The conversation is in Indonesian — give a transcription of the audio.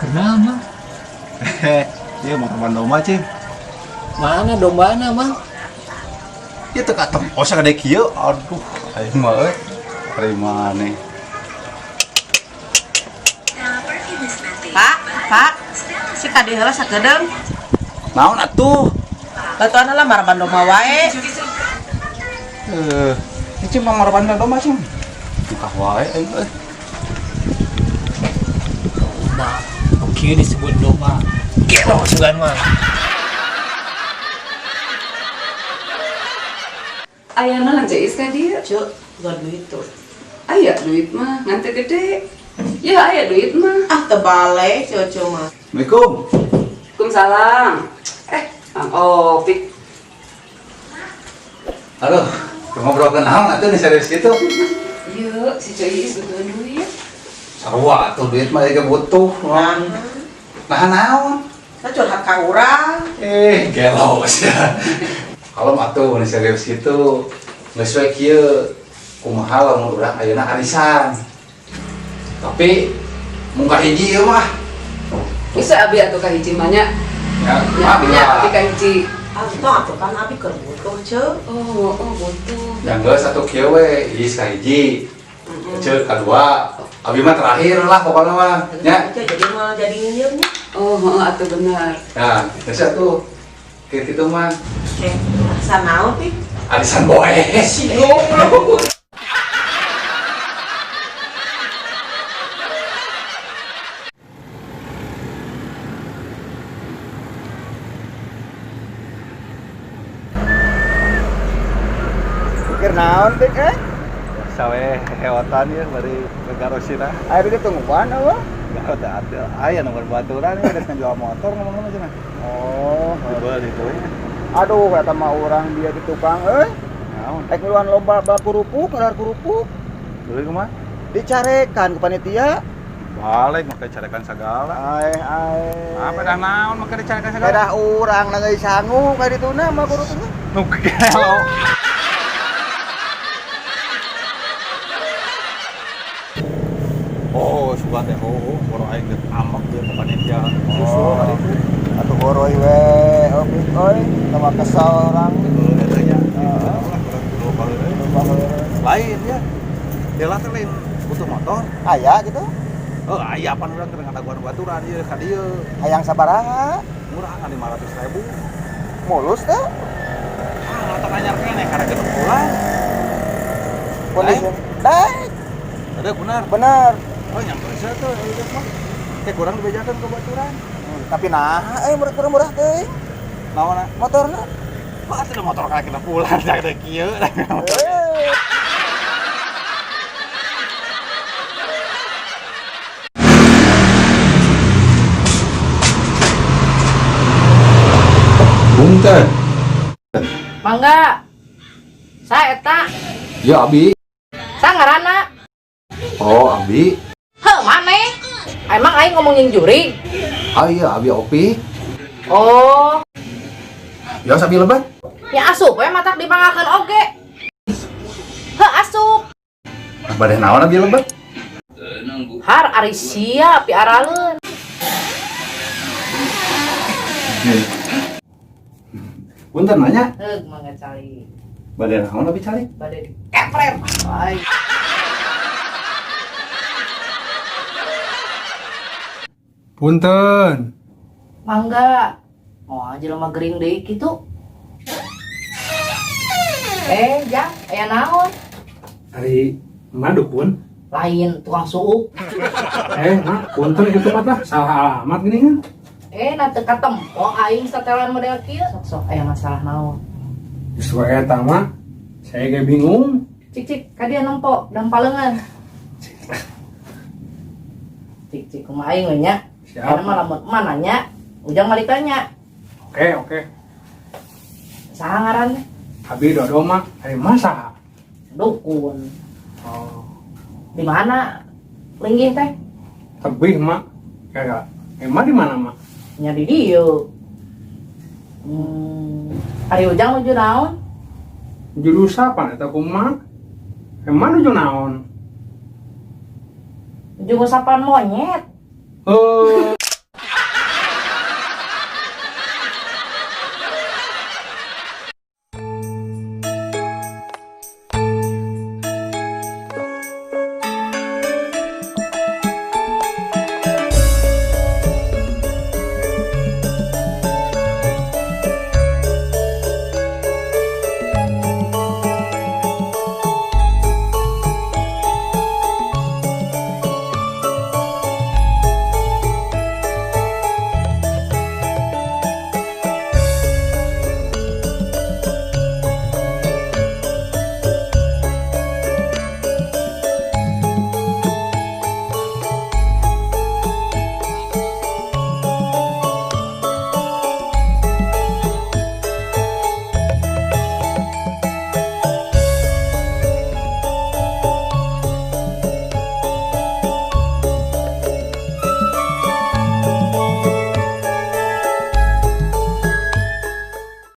Kenapa? Iya makaman domba cing. Mana dombana mang? Iya teka tempos ada kieu. Aduh, aing mah euy. Ari mana? Pak, si kadi heula sakedeung. Naon atuh? Batuan heula maraban domba wae. Ini cing mangaraban domba cing. Entah wae aing euy. Domba. Oke disebut domba. Gitu sugan mah. Ayana lanjais ka dia. Cuk, bukan duit tuh. Aya duit mah ngan teu gede. Ya aya duit mah. Ah, tebale cuk mah. Assalamualaikum. Waalaikumsalam. Mang Opik. Halo, ngobrol naon atuh nih serius gitu? Yuk, si Coyis butuh duit. Sarua atuh duit mah ge butuh. Nah naon? Saya curhat ka urang. Gelo sia. Kalau atuh nih serius gitu, geus we kieu kumaha lamun urang ayeuna arisan. Tapi mun ka hiji ieu mah. Bisa abi atuh ka hiji mah nya. Ya, Nya abi ka hiji. Ah, itu atuh kan abi keur butuh, Cuk. Oh, butuh. yang geus atuh kieu we, ieu ka hiji. Ceuk kadua, abi mah terakhir lah pokokna mah. Nya. Jadi mah jadi ngieunya. Oh, atuh benar. Nah, geus atuh. Kieu kitu mah Sanaon pi? arisan boe. Si goblok. Pikir naon dik Sawe heotan ya bari Garosina. air itu tungguan apa? Enggak ada. Aya nomor baturan ya ada jual motor ngomong-ngomong cenah. Oh, Dibeuh itu. aduh kata mah orang dia di tukang Naon? tek ngeluan lomba bal kurupuk ngelar kurupuk Dulu kumaha? dicarekan ke panitia Balik make carekan segala. Apa dah naon make dicarekan segala? Kedah urang nangis sangu kayak dituna mah kurupuknya Nu kelo. Oh, suka teh boro aing geus amak teh ke panitia. Susul kali itu. atau boroi we opik oi sama kesal orang Eta nya. Lain ya. Dia teh lain butuh motor. aya gitu Oh, aya pan urang keur ngadaguan baturan ieu ka dieu. hayang sabaraha Murah kan 500.000. mulus teh Motor anyar keneh karena genep bulan. kondisi dai Ada benar. bener Oh, nyampe saya tuh itu mah. Kayak kurang dibejakeun ke baturan. tapi nah murah teh Naon motorna Pas ada motor kayak kita pulang dari kieu. Bunten. Mangga. Saya eta. Ya Abi. Saya ngaranna. Oh, Abi. Heuh, maneh? Emang aing ngomongin juri? Ah iya, Abi Opi. Oh, Ya sabi lebat. ya asup we matak dipangakeun oge. Heuh, asup. Badeh naon Abi lebat? Har ari sia piaraleun. Bunten nanya. Heuh, mangga cari. Badeh naon Abi cari? Bade dikepret. Ai. Punten. Mangga. Oh, jelema gering deui kitu. Jang, aya naon? Hari madu pun. Lain tukang suuk. Mak, punten itu mah tah salah alamat gini kan. Na teu katempo aing satelan model kieu. Sok aya masalah naon? Justru eta mah saya ge bingung. Cik ka dia nempo dampalengan. Cik kumaha aing we nya? Siap. Karena mah lamun emak nanya, ujang balik tanya. Oke. Saha ngaranna? Abi Dodo mah hari masa. Dukun. Oh, Di mana? Linggih teh? tebih mak. Kagak. Emang di mana mak? Nya di dieu. Ari ujang nuju naon? Jurusan eta kumaha? Emang nuju naon? Nuju ngusapan monyet. Oh.